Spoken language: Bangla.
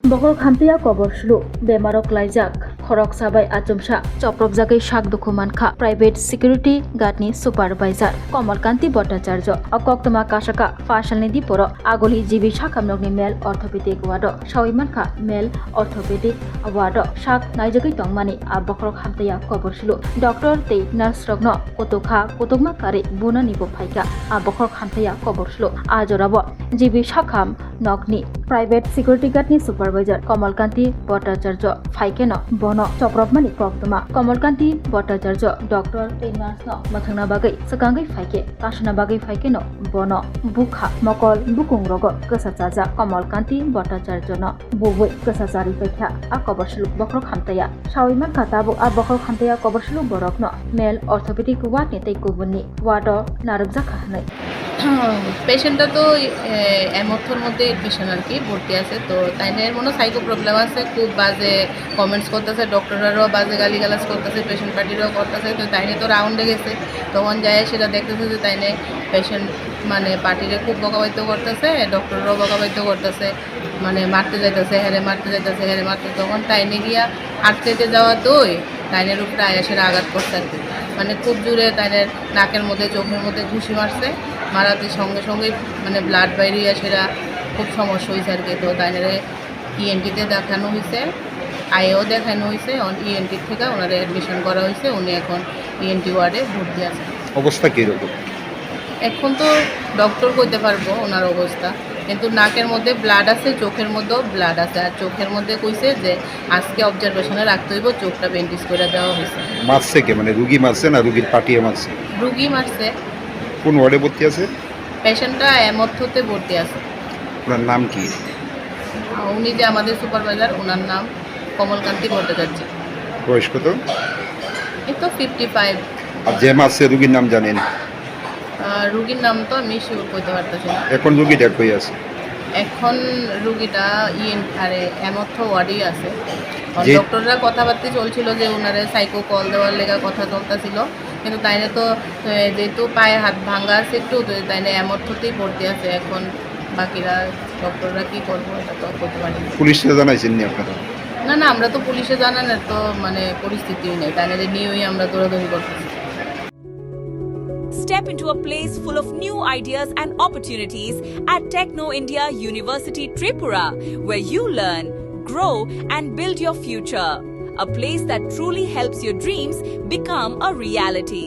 Bokor khamtiya kobor shulu bemarok laijak khorok sabai achumsa choprok jagai shak dokuman kha private security guard ni supervisor Kamalkanti Bhattacharya akoktoma kasaka fashalni diporo agoli jibi shakamnok ni male orthopedic ward shawiman kha male orthopedic ward shak naijagai tongmani bokor khamtiya kobor shulu doctor tei nurse rokno kotokha kotokma kari buna ni bo phaika bokor khamtiya kobor shulu ajorabo jibi shakam nokni private security guard ni supervisor Kamalkanti Bhattacharya phaikeno bono choprokmani koktoma Kamalkanti Bhattacharya doctor tei nurse no mathangna bagai sakangai phaike kasana bagai phaikeno bono bukha mokol bukung rogo kasachaja Kamalkanti Bhattacharya no boboi kasachari paikha koborshlu bokrok khamtaya shawiman khatabo bokrok khamtaya koborshlu borokno male orthopedic ward ni tei kubunni ward narubja khanai পেশেন্টটা তো এমথর মধ্যে এডমিশন আর কি ভর্তি আছে তো তাইনের মনে সাইকো প্রবলেম আছে খুব বাজে কমেন্টস করতেছে ডক্টররাও বাজে গালিগালাজ করতেছে পেশেন্ট পার্টিরাও করতেছে তো তাইনে তো রাউন্ডে গেছে তখন যায় সেটা দেখতেছে যে তাইনে পেশেন্ট মানে পার্টিরে খুব বকাবাদ্য করতেছে ডক্টররাও বকাবাদ্য করতেছে মানে মারতে যাইতেছে হেরে মারতে যাইতেছে হেরে মারতে তখন তাইনে গিয়া আটকেতে যাওয়া দই তাইনের উপরে আয়াসের আঘাত করছে আর কি মানে খুব জোরে তাইনের নাকের মধ্যে চোখের মধ্যে ঘুষি মারছে মারাতে সঙ্গে সঙ্গেই মানে ব্লাড বাইরিয়া সেটা খুব সমস্যা হয়েছে আর কি তো তাইনারে ইএনটিতে দেখানো হয়েছে আইও দেখানো হয়েছে ইএনটির থেকে ওনারে অ্যাডমিশন করা হয়েছে উনি এখন ইএনটি ওয়ার্ডে ভর্তি আছে অবস্থা কীরকম এখন তো ডক্টর কইতে পারবো ওনার অবস্থা কিন্তু নাকের মধ্যে ব্লাড আছে চোখের মধ্যেও ব্লাড আছে আর চোখের মধ্যে কইছে যে আজকে অবজারভেশনে রাখতে হইব চোখটা বেন্ডিজ করে দেওয়া হয়েছে মারছে কে মানে রুগী মারছে না রুগীর পাটিয়ে মারছে রুগী মারছে কোন ওয়ার্ডে ভর্তি আছে পেশেন্টটা এমথতে ভর্তি আছে ওনার নাম কি উনি যে আমাদের সুপারভাইজার ওনার নাম কমলকান্তি ভট্টাচার্য বয়স কত এই তো 55 আর যে মারছে রুগীর নাম জানেন রুগীর নাম তো আমি শিওর করতে পারতেছি না এখন রুগীটা কই আছে এখন রুগীটা আরে এমথ ওয়ার্ডেই আছে যে- ডক্টররা কথাবার্তা চলছিল যে ওনারে সাইকো কল দেওয়ার লেগা কথা চলতেছিল কিন্তু তাইনে তো যেহেতু পায়ে হাত ভাঙা আছে একটু তো তাইনে এমথতেই ভর্তি আছে এখন বাকিরা ডক্টররা কি করবো এটা তো করতে পারি না। পুলিশে জানাইছেন নি আপনারা না না আমরা তো পুলিশে জানানোর তো মানে পরিস্থিতিই নেই তাইনে নিয়েই আমরা দৌড়াদৌড়ি করতেছি Step into a place full of new ideas and opportunities at Techno India University Tripura, where you learn, grow, and build your future. A place that truly helps your dreams become a reality.